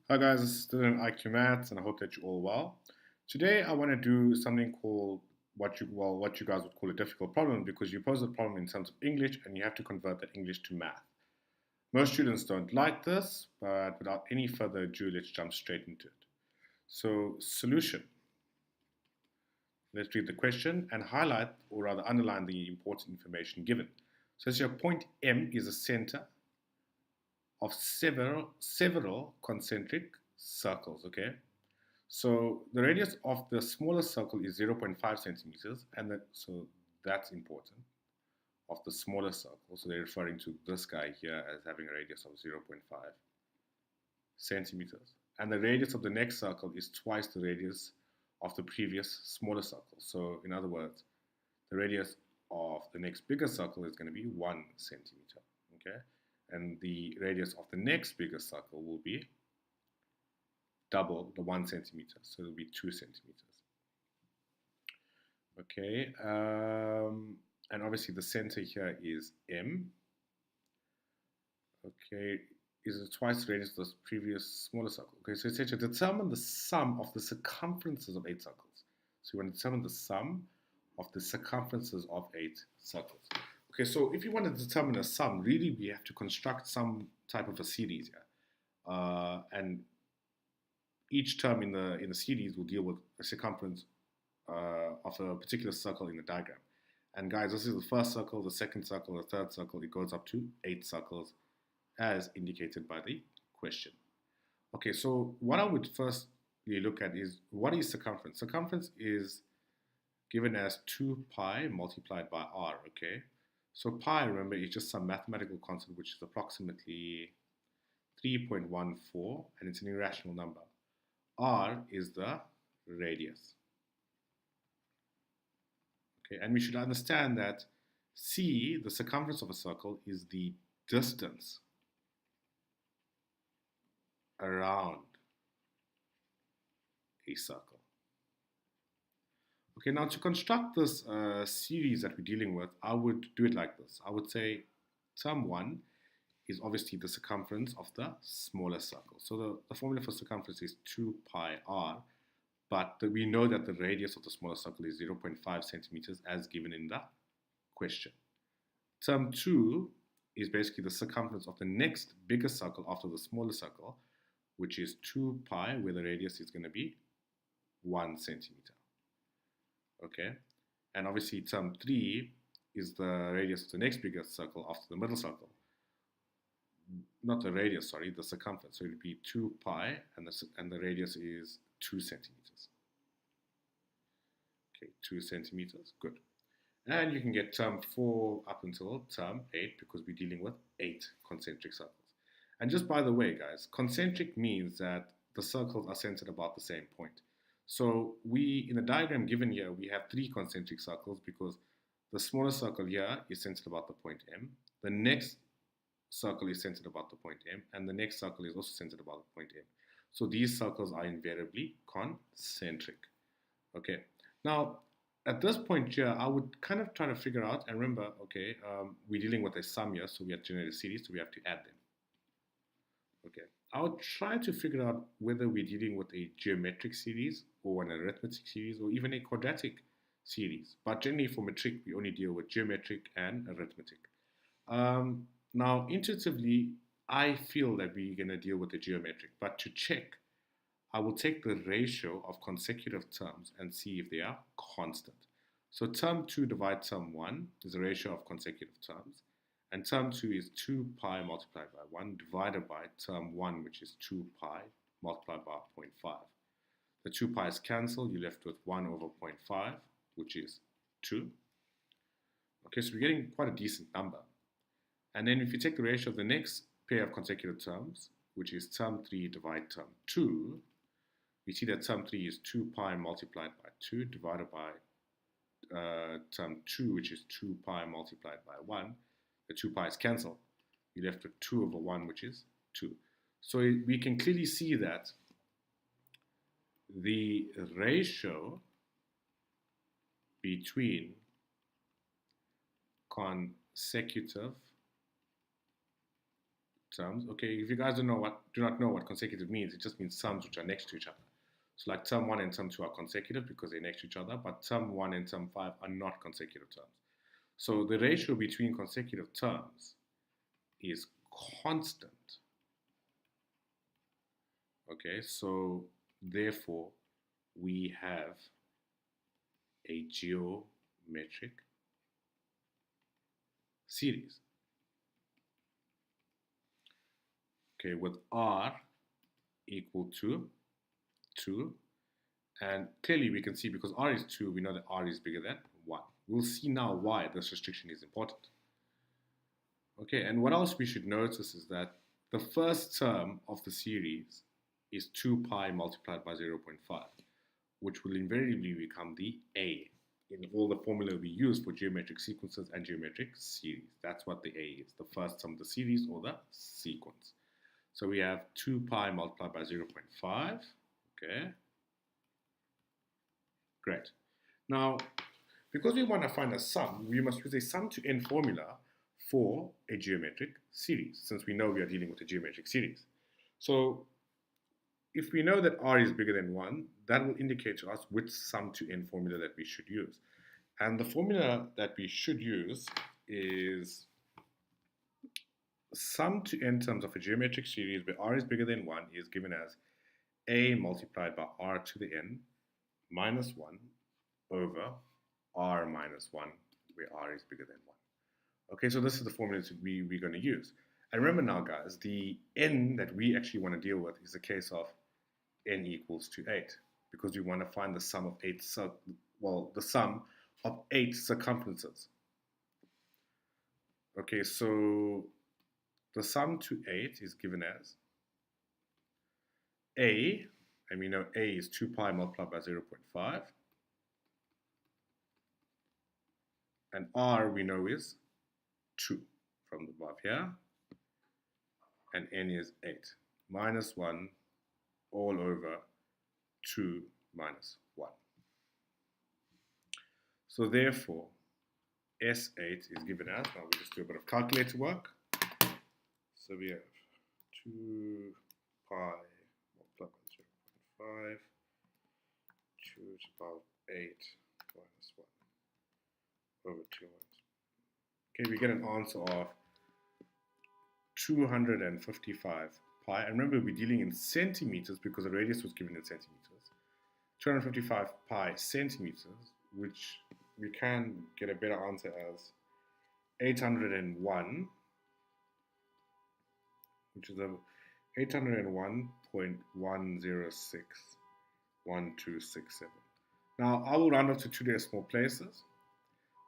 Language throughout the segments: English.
Hi guys, this is student IQ Maths, and I hope that you're all well. Today I want to do something called what you guys would call a difficult problem because you pose the problem in terms of English and you have to convert that English to math. Most students don't like this, but without any further ado, let's jump straight into it. So, solution. Let's read the question and highlight or rather underline the important information given. So, as your point M is the center of several concentric circles, okay? So the radius of the smallest circle is zero point 0.5 centimeters, and so that's important, of the smallest circle. So they're referring to this guy here as having a radius of zero point 0.5 centimeters. And the radius of the next circle is twice the radius of the previous smaller circle. So in other words, the radius of the next bigger circle is going to be 1 centimeter, okay? And the radius of the next bigger circle will be double the 1 centimeter, so it'll be 2 centimeters. Okay, and obviously the center here is M. Okay, is it twice the radius of the previous smaller circle? Okay, so it says to determine the sum of the circumferences of 8 circles. So you want to determine the sum of the circumferences of 8 circles. Okay, so if you want to determine a sum, really we have to construct some type of a series here. And each term in the series will deal with a circumference of a particular circle in the diagram. And guys, this is the first circle, the second circle, the third circle. It goes up to 8 circles as indicated by the question. Okay, so what I would first look at is what is circumference? Circumference is given as 2 pi multiplied by r, okay? So pi, remember, is just some mathematical constant which is approximately 3.14 and it's an irrational number. R is the radius. Okay, and we should understand that C, the circumference of a circle, is the distance around a circle. Okay, now to construct this series that we're dealing with, I would do it like this. I would say term 1 is obviously the circumference of the smaller circle. So the formula for circumference is 2 pi r, but we know that the radius of the smaller circle is 0.5 centimeters as given in the question. Term 2 is basically the circumference of the next bigger circle after the smaller circle, which is 2 pi, where the radius is going to be 1 centimeter. Okay, and obviously term 3 is the radius of the next bigger circle after the middle circle. Not the radius, sorry, the circumference. So it would be 2 pi, and the radius is 2 centimeters. Okay, 2 centimeters, good. And you can get term 4 up until term 8 because we're dealing with 8 concentric circles. And just by the way, guys, concentric means that the circles are centered about the same point. So in the diagram given here, we have 3 concentric circles because the smaller circle here is centered about the point M. The next circle is centered about the point M, and the next circle is also centered about the point M. So these circles are invariably concentric. Okay, now at this point here, I would kind of try to figure out, and remember, okay, we're dealing with a sum here, so we have to generate a series, so we have to add them. Okay, I'll try to figure out whether we're dealing with a geometric series or an arithmetic series or even a quadratic series. But generally for metric, we only deal with geometric and arithmetic. Now, intuitively, I feel that we're going to deal with the geometric, but to check, I will take the ratio of consecutive terms and see if they are constant. So term 2 divided term 1 is the ratio of consecutive terms. And term 2 is 2 pi multiplied by 1 divided by term 1, which is 2 pi multiplied by 0.5. The 2 pi's cancel, you're left with 1 over 0.5, which is 2. Okay, so we're getting quite a decent number. And then if you take the ratio of the next pair of consecutive terms, which is term 3 divided term 2, we see that term 3 is 2 pi multiplied by 2 divided by term 2, which is 2 pi multiplied by 1. The 2 pi's cancel. You're left with 2 over 1, which is 2. So we can clearly see that the ratio between consecutive terms. Okay, if you guys do not know what consecutive means, it just means sums which are next to each other. So like term 1 and term 2 are consecutive because they're next to each other, but term 1 and term 5 are not consecutive terms. So the ratio between consecutive terms is constant. Okay, so therefore we have a geometric series. Okay, with R equal to 2, and clearly we can see because R is 2, we know that R is bigger than 1. We'll see now why this restriction is important. Okay, and what else we should notice is that the first term of the series is 2 pi multiplied by 0.5, which will invariably become the A in all the formula we use for geometric sequences and geometric series. That's what the A is, the first term of the series or the sequence. So we have 2 pi multiplied by 0.5, okay? Great. Now, because we want to find a sum, we must use a sum to n formula for a geometric series, since we know we are dealing with a geometric series. So if we know that R is bigger than 1, that will indicate to us which sum to n formula that we should use. And the formula that we should use is sum to n terms of a geometric series where R is bigger than 1 is given as A multiplied by R to the n minus 1 over R minus 1 where R is bigger than 1. Okay, so this is the formula that we're going to use. And remember now, guys, the n that we actually want to deal with is the case of n equals to 8, because we want to find the sum of 8, the sum of 8 circumferences. Okay, so the sum to 8 is given as A, and we know A is 2 pi multiplied by 0.5, and R we know is 2 from above here, and n is 8, minus 1 all over 2 minus 1. So therefore, S8 is given as, now we'll just do a bit of calculator work. So we have 2 pi multiplied by 0.5, 2 to the power of 8 minus 1 over 2 minus. Okay, we get an answer of 255 pi. And remember, we're dealing in centimeters because the radius was given in centimeters. 255 pi centimeters, which we can get a better answer as 801, which is 801.1061267. Now, I will round up to 2 decimal places.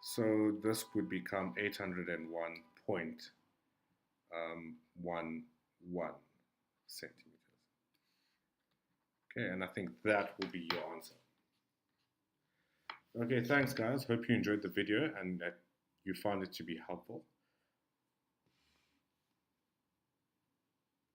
So this would become 801.11 centimeters. Okay, and I think that will be your answer. Okay, thanks guys. Hope you enjoyed the video and that you found it to be helpful.